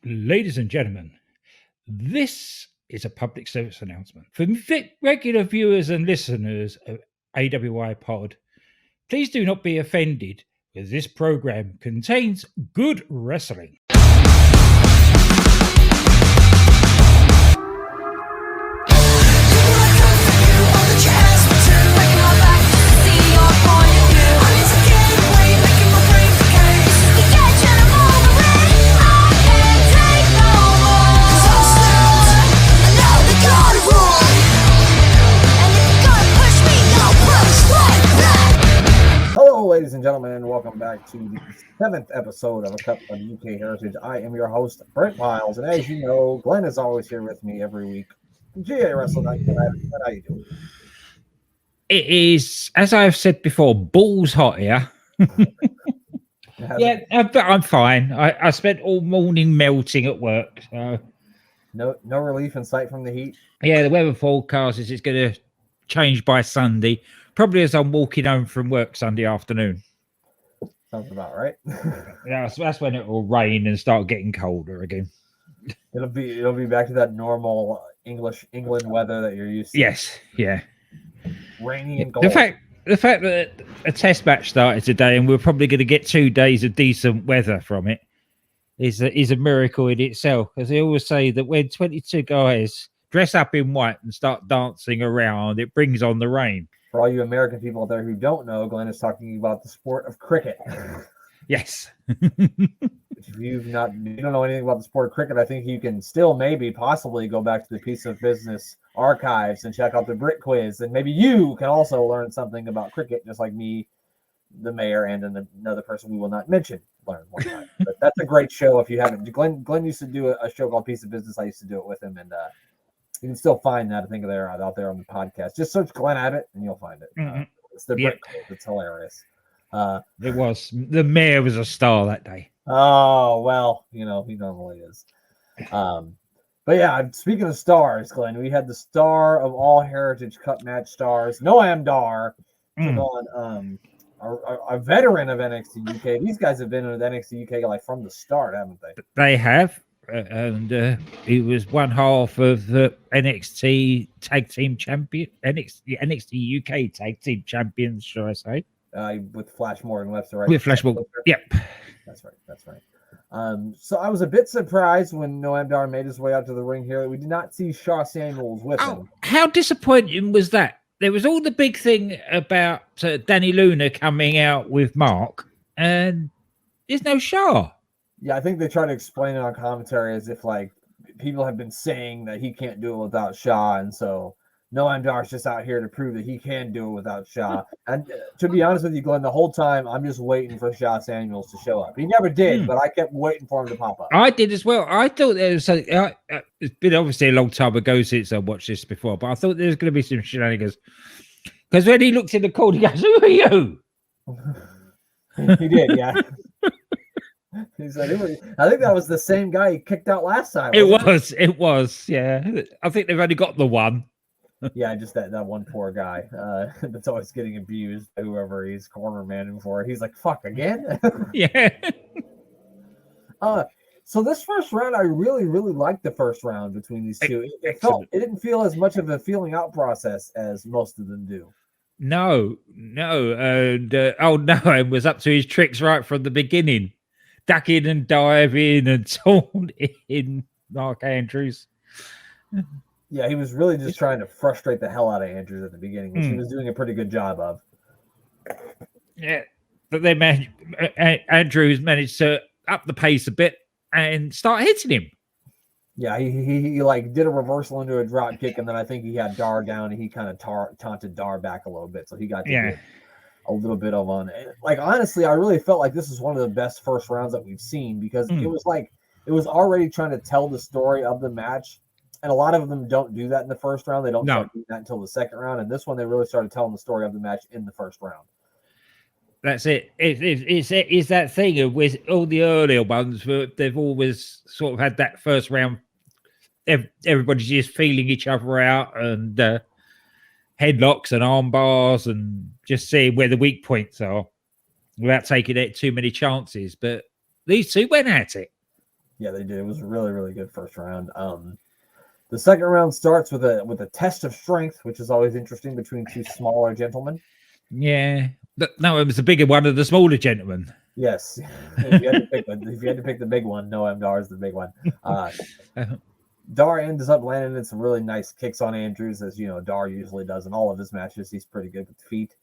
Ladies and gentlemen, this is a public service announcement. For regular viewers and listeners of AWI Pod, please do not be offended, as this program contains good wrestling. Ladies and gentlemen, and welcome back to the 7th episode of A Cup of UK Heritage. I am your host, Brent Miles, and as you know, Glenn is always here with me every week. GA Wrestle Night. How you doing? It is, as I've said before, balls hot here. Yeah, but I'm fine. I spent all morning melting at work. So. No relief in sight from the heat? Yeah, the weather forecast is it's going to change by Sunday. Probably as I'm walking home from work Sunday afternoon. Sounds about right. Yeah, so that's when it will rain and start getting colder again. It'll be back to that normal England weather that you're used to. Yes, yeah. Rainy and cold. The fact that a test match started today and we're probably going to get 2 days of decent weather from it is a miracle in itself. Because they always say that when 22 guys dress up in white and start dancing around, it brings on the rain. For all you American people out there who don't know, Glenn is talking about the sport of cricket. Yes. If you don't know anything about the sport of cricket, I think you can still possibly go back to the Piece of Business archives and check out the Brit quiz, and maybe you can also learn something about cricket, just like me, the mayor, and another person we will not mention learned one time. But that's a great show if you haven't. Glenn used to do a show called Piece of Business. I used to do it with him, and you can still find that, I think, out there on the podcast. Just search Glenn Abbott and you'll find it. It's the Brit quiz. It's hilarious. It was. The mayor was a star that day. Oh, well, he normally is. But yeah, speaking of stars, Glenn, we had the star of all Heritage Cup match stars, Noam Dar, took on a veteran of NXT UK. These guys have been with NXT UK like from the start, haven't they? They have. And he was one half of the NXT Tag Team Champion, NXT UK Tag Team Champions, shall I say? With Flash Morgan Webster, right? With Flash Morgan, yep. That's right. So I was a bit surprised when Noam Dar made his way out to the ring here. We did not see Shaw Samuels with him. How disappointing was that? There was all the big thing about Danny Luna coming out with Mark, and there's no Shaw. Yeah, I think they try to explain it on commentary as if like people have been saying that he can't do it without Shaw, and so Noam Dar's just out here to prove that he can do it without Shaw. And to be honest with you, Glenn, the whole time I'm just waiting for Shaw Samuels to show up. He never did, but I kept waiting for him to pop up. I did as well. I thought there was it's been obviously a long time ago since I watched this before, but I thought there was going to be some shenanigans. Because when he looked in the corner, he goes, "Who are you?" He did, yeah. He said, I think that was the same guy he kicked out last time. It was, yeah. I think they've only got the one. Yeah, just that one poor guy that's always getting abused by whoever he's corner manning for. He's like, fuck, again? Yeah. So this first round, I really, really liked the first round between these two. It didn't feel as much of a feeling out process as most of them do. No. And Noam was up to his tricks right from the beginning. Ducking and diving and taunting Mark Andrews. Yeah, he was really just trying to frustrate the hell out of Andrews at the beginning, which he was doing a pretty good job of. Yeah, but then Andrews managed to up the pace a bit and start hitting him. Yeah, he like did a reversal into a drop kick, and then I think he had Dar down, and he kind of taunted Dar back a little bit, so he got to get a little bit of on. Like, honestly, I really felt like this is one of the best first rounds that we've seen, because it was already trying to tell the story of the match, and a lot of them don't do that in the first round. They don't start doing that until the second round, and this one they really started telling the story of the match in the first round. That's it. It's that thing with all the earlier ones where they've always sort of had that first round. Everybody's just feeling each other out and headlocks and arm bars and just seeing where the weak points are without taking too many chances. But these two went at it. Yeah, they did. It was a really, really good first round. The second round starts with a test of strength, which is always interesting between two smaller gentlemen. Yeah. But no, it was the bigger one of the smaller gentlemen. Yes, if you had to pick the big one, Noam Dar is the big one. Dar ends up landing in some really nice kicks on Andrews, as you know Dar usually does in all of his matches. He's pretty good with feet.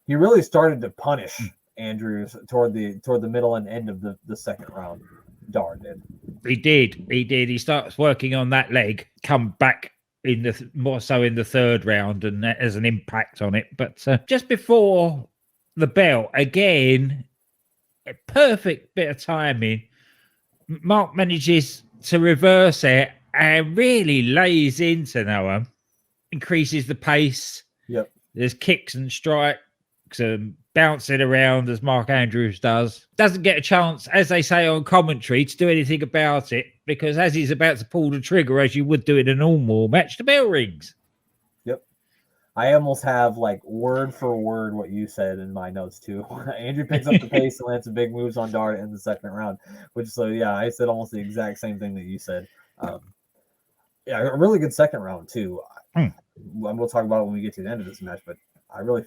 He really started to punish Andrews toward the middle and end of the second round. Dar did. He did. He starts working on that leg, come back in the more so in the third round, and that has an impact on it. But just before the bell, again, a perfect bit of timing. Mark manages to reverse it and really lays into Noam, increases the pace. Yep. There's kicks and strikes and bouncing around as Mark Andrews does. Doesn't get a chance, as they say on commentary, to do anything about it because as he's about to pull the trigger, as you would do in a normal match, the bell rings. Yep. I almost have like word for word what you said in my notes too. Andrew picks up the pace and lands some big moves on Dart in the second round, I said almost the exact same thing that you said. Yeah, a really good second round too. We'll talk about it when we get to the end of this match, but I really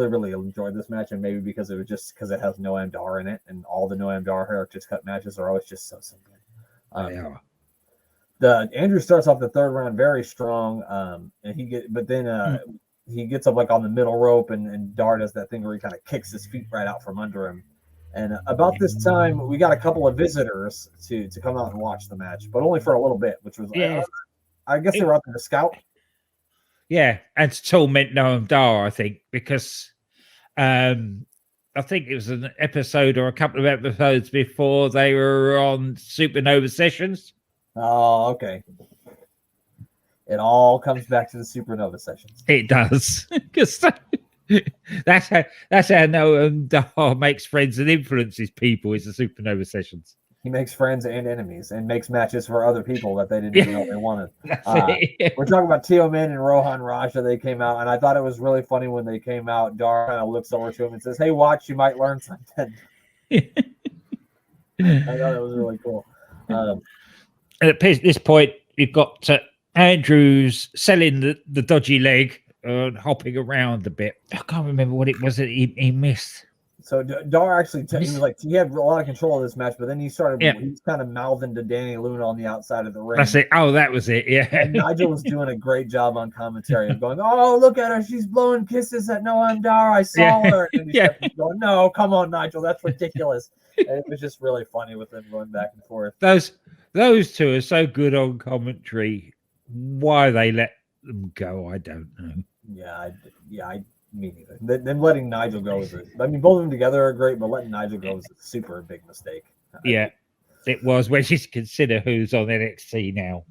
really enjoyed this match, and maybe because it was just because it has Noam Dar in it, and all the Noam Dar Heritage Cut matches are always just so good. Yeah. The Andrew starts off the third round very strong, and he gets up like on the middle rope, and Dar does that thing where he kind of kicks his feet right out from under him. And about this time, we got a couple of visitors to come out and watch the match, but only for a little bit, which was I guess they were out there to scout. Yeah, and to torment Noam Dar, I think, because I think it was an episode or a couple of episodes before they were on Supernova Sessions. Oh, okay. It all comes back to the Supernova Sessions. It does, because that's how Noam Dar makes friends and influences people. Is the Supernova Sessions. He makes friends and enemies and makes matches for other people that they didn't even know they wanted. We're talking about Teo Min and Rohan Raja. They came out, and I thought it was really funny when they came out. Dar kind of looks over to him and says, "Hey, watch, you might learn something." I thought it was really cool. At this point, you've got Andrews selling the dodgy leg and hopping around a bit. I can't remember what it was that he missed. So Dar actually, he had a lot of control of this match, but then he started, he's kind of mouthing to Danny Luna on the outside of the ring. That's it. Oh, that was it. Yeah. And Nigel was doing a great job on commentary of going, "Oh, look at her. She's blowing kisses at Noam Dar. I saw her." And he's going, "No, come on, Nigel. That's ridiculous." And it was just really funny with them going back and forth. Those two are so good on commentary. Why they let them go, I don't know. Me neither. Them letting Nigel go both of them together are great, but letting Nigel go is a super big mistake. Yeah, it was when you consider who's on NXT now.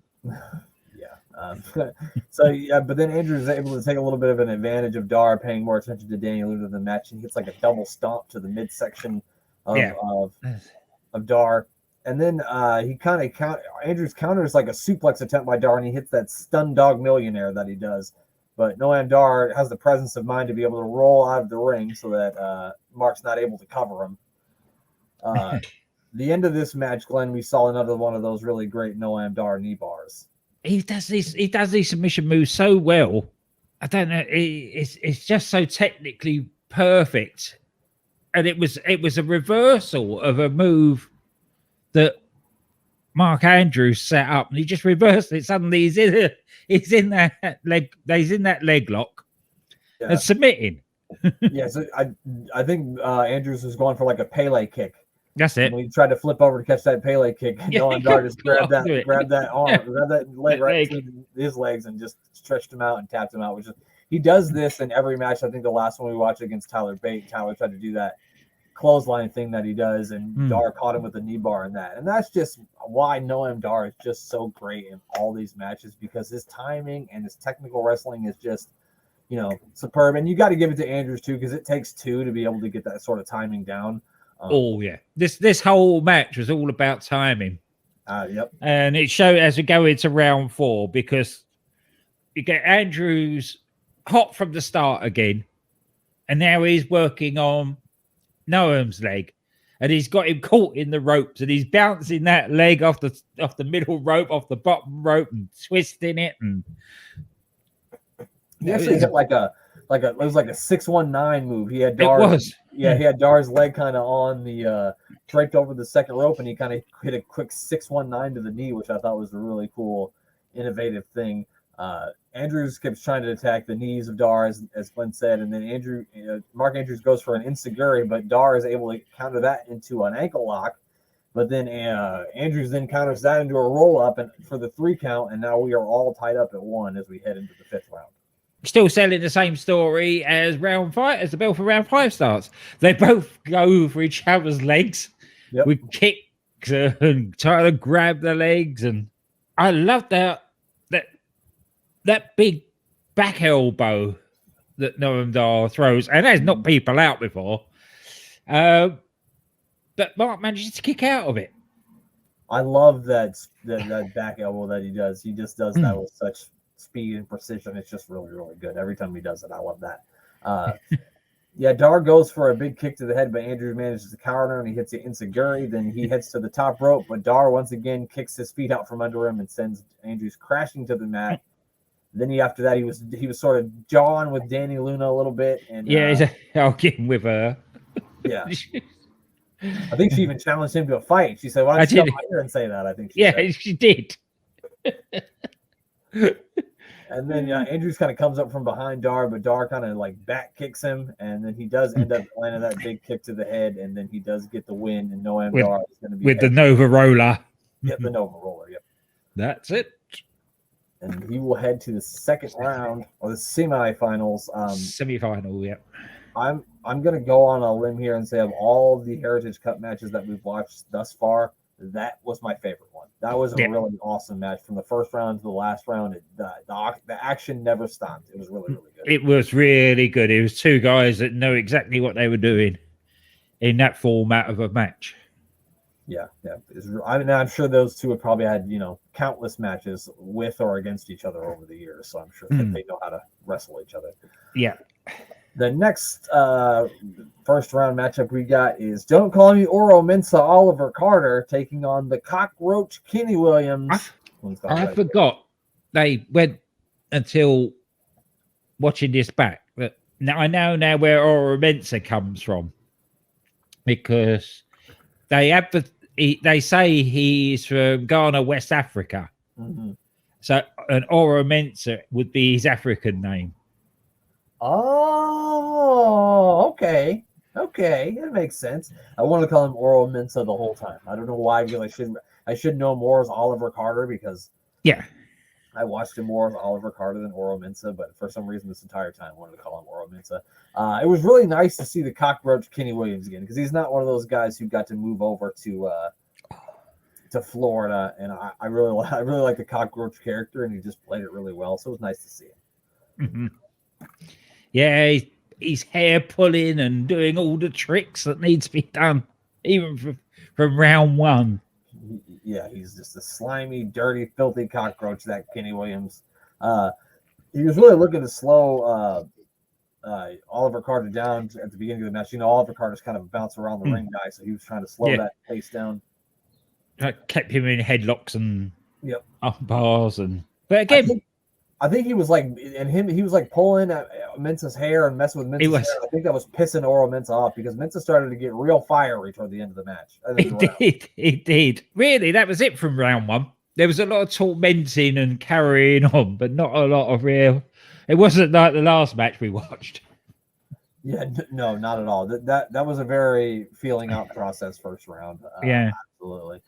But then Andrew is able to take a little bit of an advantage of Dar, paying more attention to Danny Luna in the match. He hits like a double stomp to the midsection of Dar. And then Andrews counters like a suplex attempt by Dar, and he hits that stun dog millionaire that he does. But Noam Dar has the presence of mind to be able to roll out of the ring so that Mark's not able to cover him. The end of this match, Glenn, we saw another one of those really great Noam Dar knee bars. He does these submission moves so well. I don't know. It's just so technically perfect, and it was a reversal of a move that Mark Andrews set up, and he just reversed it. Suddenly he's in that leg lock and submitting. So I think Andrews was going for like a Pele kick. That's it. When he tried to flip over to catch that Pele kick, Noam Dar just grabbed that leg right between his legs and just stretched him out and tapped him out. He does this in every match. I think the last one we watched against Tyler Bate, Tyler tried to do that clothesline thing that he does, and Dar caught him with the knee bar in that. And that's just why Noam Dar is just so great in all these matches, because his timing and his technical wrestling is just, superb. And you got to give it to Andrews too, because it takes two to be able to get that sort of timing down. This whole match was all about timing. Yep. And it showed as we go into round 4, because you get Andrews hot from the start again, and now he's working on Noam's leg, and he's got him caught in the ropes, and he's bouncing that leg off the middle rope, off the bottom rope, and twisting it. And he actually hit it was like a 619 move. He had Dar's, it was. he had Dar's leg kind of on the draped over the second rope, and he kind of hit a quick 619 to the knee, which I thought was a really cool, innovative thing. Andrews keeps trying to attack the knees of Dar, as Glenn said, and then Mark Andrews goes for an enziguri, but Dar is able to counter that into an ankle lock. But then Andrews then counters that into a roll up and for the 3 count, and now we are all tied up at 1 as we head into the 5th round. Still selling the same story as round 5, as the bell for round 5 starts. They both go for each other's legs with kicks and try to grab the legs, and I love that big back elbow that Noam Dar throws, and has knocked people out before. But Mark manages to kick out of it. I love that back elbow that he does. He just does that with such speed and precision. It's just really, really good. Every time he does it, I love that. Dar goes for a big kick to the head, but Andrews manages to counter, and he hits the enziguri. Then he heads to the top rope, but Dar once again kicks his feet out from under him and sends Andrews crashing to the mat. Then after that, he was sort of jawing with Danny Luna a little bit, and he's arguing with her. Yeah, I think she even challenged him to a fight. She said, "Why don't you come here and say that?" I think. She did. And then Andrews kind of comes up from behind Dar, but Dar kind of like back kicks him, and then he does end up landing that big kick to the head, and then he does get the win. And Noam Dar is going to be with the Nova Roller. Yep, the Nova Roller. Yep, that's it. And he will head to the 2nd round or the semifinals. Semifinal, yeah. I'm going to go on a limb here and say of all of the Heritage Cup matches that we've watched thus far, that was my favorite one. That was a really awesome match from the first round to the last round. The action never stopped. It was really, really good. It was really good. It was 2 guys that know exactly what they were doing in that format of a match. Yeah. I'm sure those 2 have probably had, countless matches with or against each other over the years. So I'm sure that they know how to wrestle each other. Yeah. The next first round matchup we got is Don't Call Me Oro Mensah Oliver Carter taking on the Cockroach Kenny Williams. I forgot they went until watching this back. But now I know now where Oro Mensah comes from, because they say he's from Ghana, West Africa. Mm-hmm. So an Oro Mensah would be his African name. Oh, okay. That makes sense. I want to call him Oro Mensah the whole time. I don't know why, because I should know more as Oliver Carter, because I watched him more as Oliver Carter than Oro Mensah, but for some reason this entire time I wanted to call him Oro Mensah. It was really nice to see the Cockroach Kenny Williams again, because he's not one of those guys who got to move over to Florida, and I really like the Cockroach character, and he just played it really well, so it was nice to see him. Mm-hmm. Yeah, he's hair pulling and doing all the tricks that needs to be done, even from round 1. Yeah, he's just a slimy, dirty, filthy cockroach, that Kenny Williams. He was really looking to slow Oliver Carter down at the beginning of the match. Oliver Carter's kind of bounce around the ring guy, so he was trying to slow that pace down. I kept him in headlocks and up bars, but again, I think he was he was like pulling at Mensah's hair and messing with Mensah's hair. I think that was pissing Oro Mensah off, because Mensah started to get real fiery toward the end of the match. It did. Really, that was it from round 1. There was a lot of tormenting and carrying on, but not a lot of real. It wasn't like the last match we watched. Yeah, no, not at all. That was a very feeling out process first round. Absolutely.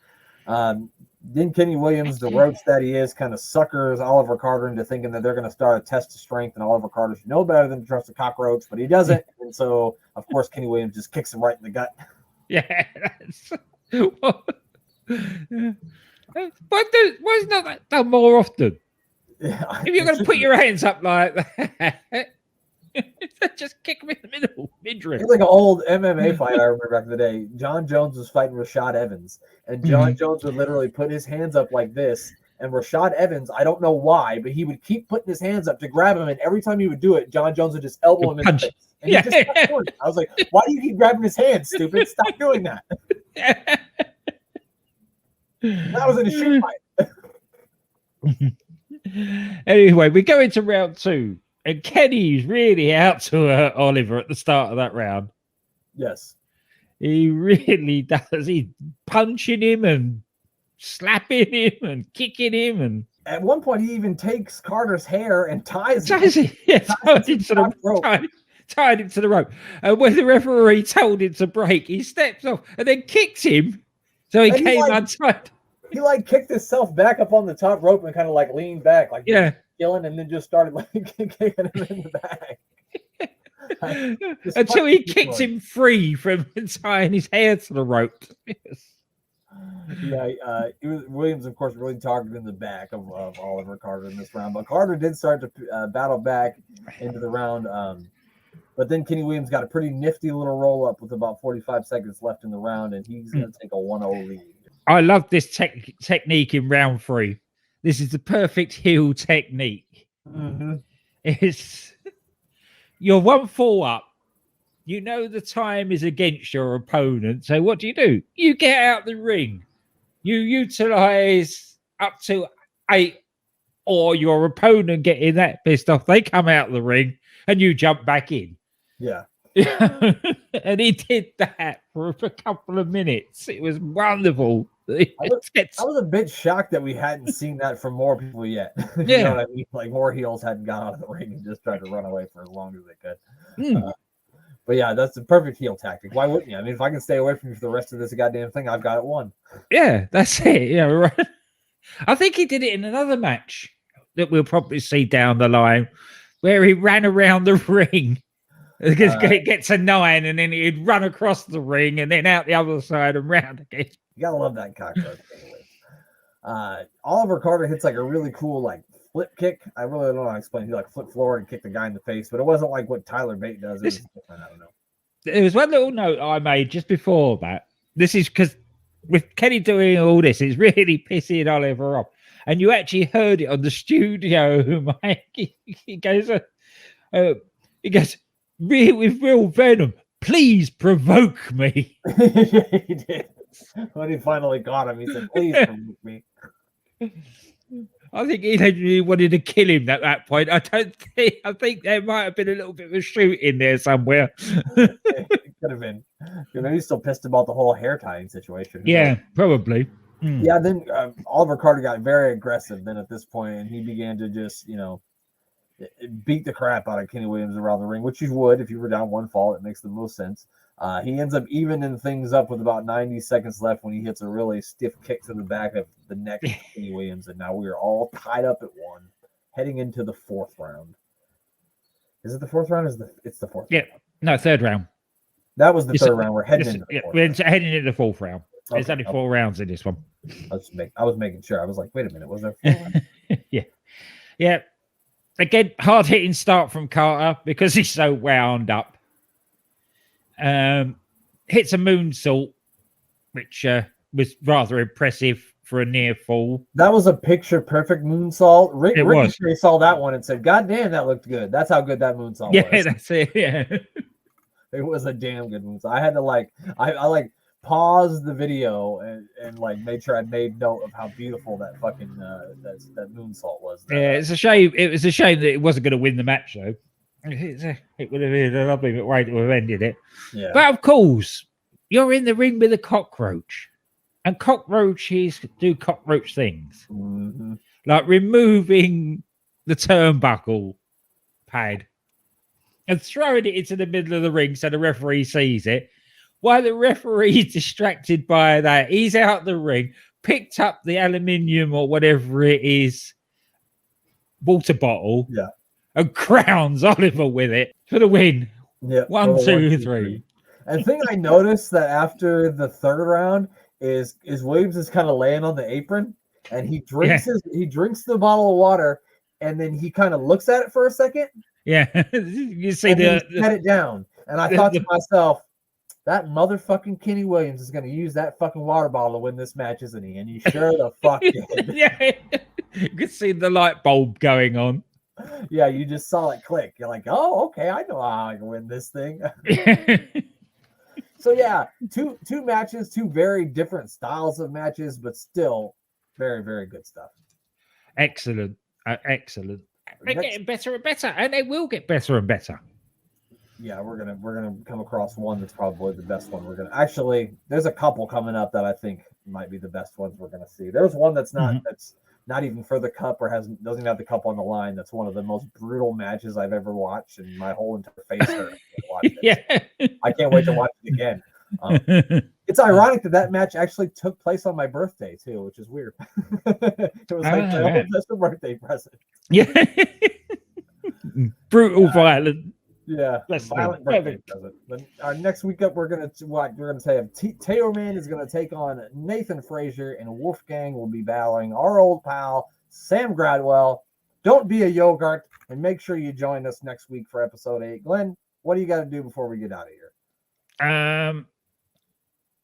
Then Kenny Williams, the roach that he is, kind of suckers Oliver Carter into thinking that they're going to start a test of strength, and Oliver Carter should know better than to trust a cockroach, but he doesn't. And so, of course, Kenny Williams just kicks him right in the gut. Yeah. Why is not that done more often? Yeah, if you're going to put your hands up like that, just kick him in the middle, midriff. It's like an old MMA fight I remember back in the day. John Jones was fighting Rashad Evans, and John Jones would literally put his hands up like this And Rashad Evans, I don't know why, but he would keep putting his hands up to grab him, and every time he would do it, John Jones would just elbow him in the face. And he just stopped doing it. I was like, why do you keep grabbing his hands, stupid? Stop doing that. That was in a shoot fight. Anyway, we go into round 2, and Kenny's really out to Oliver at the start of that round. Yes. He really does. He's punching him and slapping him and kicking him, and at one point he even takes Carter's hair and ties it. Yeah, tied him to the rope. And when the referee told him to break, he steps off and then kicks him. So he came untied. He kicked himself back up on the top rope and kind of leaned back, killing, and then just started kicking him in the back. Until he kicked him free from tying his hair to the rope. Yeah, Williams, of course, really targeted the back of Oliver Carter in this round. But Carter did start to battle back into the round. But then Kenny Williams got a pretty nifty little roll-up with about 45 seconds left in the round, and he's going to take a 1-0 lead. I love this technique in round 3. This is the perfect heel technique. Mm-hmm. You're 1-4 up. You know the time is against your opponent. So what do? You get out the ring. You utilize up to 8, or your opponent getting that pissed off. They come out the ring and you jump back in. Yeah. And he did that for a couple of minutes. It was wonderful. I was a bit shocked that we hadn't seen that from more people yet. You know what I mean? More heels hadn't gone out of the ring and just tried to run away for as long as they could. But yeah, that's the perfect heel tactic. Why wouldn't you? I mean, if I can stay away from you for the rest of this goddamn thing, I've got it won. Yeah, that's it. Yeah, right. I think he did it in another match that we'll probably see down the line, where he ran around the ring. It gets a 9, and then he'd run across the ring and then out the other side and round again. You gotta love that cockroach. Oliver Carter hits a really cool flip kick. I really don't know how to explain. He flipped forward and kicked the guy in the face, but it wasn't like what Tyler Bate does. It was different. I don't know. There was one little note I made just before that. This is because with Kenny doing all this, it's really pissing Oliver off. And you actually heard it on the studio, Mike. He goes, with real venom, please provoke me. Yeah, he did. When he finally got him, he said, please provoke me. I think he literally wanted to kill him at that point. I think there might have been a little bit of a shoot in there somewhere. It could have been. Maybe he's still pissed about the whole hair tying situation. Yeah, probably. Yeah, then Oliver Carter got very aggressive then at this point, and he began to just, beat the crap out of Kenny Williams around the ring, which you would if you were down 1 fall. It makes the most sense. He ends up evening things up with about 90 seconds left when he hits a really stiff kick to the back of the neck of Kenny Williams, and now we are all tied up at 1, heading into the 4th round. Is it the 4th round? It's the 4th? Yeah, no, 3rd round. That was the 3rd round. We're heading into the 4th. We're heading into the 4th round. Okay, there's only 4 rounds in this one. I was making sure. I was like, wait a minute, was there 4 rounds? Yeah. Again, hard hitting start from Carter because he's so wound up. Hits a moonsault, which was rather impressive for a near fall. That was a picture perfect moonsault. Ricochet saw that one and said, God damn, that looked good. That's how good that moonsault was. Yeah, that's it. Yeah. It was a damn good moonsault. I had to I paused the video and made sure I made note of how beautiful that fucking that moonsault was. Yeah, it's a shame. It was a shame that it wasn't going to win the match though. It would have been a lovely way to have ended it. Yeah. But of course, you're in the ring with a cockroach, and cockroaches do cockroach things, like removing the turnbuckle pad and throwing it into the middle of the ring so the referee sees it. While the referee is distracted by that, he's out the ring, picked up the aluminium or whatever it is, water bottle, and crowns Oliver with it for the win. Yeah, 1, 2, 3. And the thing I noticed that after the 3rd round is Williams is kind of laying on the apron, and he drinks the bottle of water, and then he kind of looks at it for a second. Yeah, you see set it down, and I thought to myself, that motherfucking Kenny Williams is going to use that fucking water bottle to win this match, isn't he? And he sure the fuck did. Yeah. You could see the light bulb going on. Yeah, you just saw it click. You're like, oh, okay, I know how I can win this thing. So yeah, two matches, two very different styles of matches, but still very, very good stuff. Excellent. Excellent. They're getting better and better, and they will get better and better. Yeah, we're gonna come across one that's probably the best one. There's a couple coming up that I think might be the best ones we're gonna see. There's one that's not even for the cup or doesn't even have the cup on the line. That's one of the most brutal matches I've ever watched, and my whole entire face hurt. Yeah, I can't wait to watch it again. It's ironic that match actually took place on my birthday too, which is weird. It was like my best birthday present. Yeah, brutal, violent. Yeah, violent birthday present. But our next week up, we're gonna say Taylor Man is gonna take on Nathan Frazier, and Wolfgang will be battling our old pal Sam Gradwell. Don't be a yogurt, and make sure you join us next week for episode 8. Glenn, what do you got to do before we get out of here?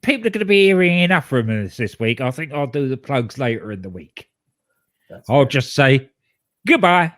People are going to be hearing enough from us this week. I think I'll do the plugs later in the week. I'll just say goodbye.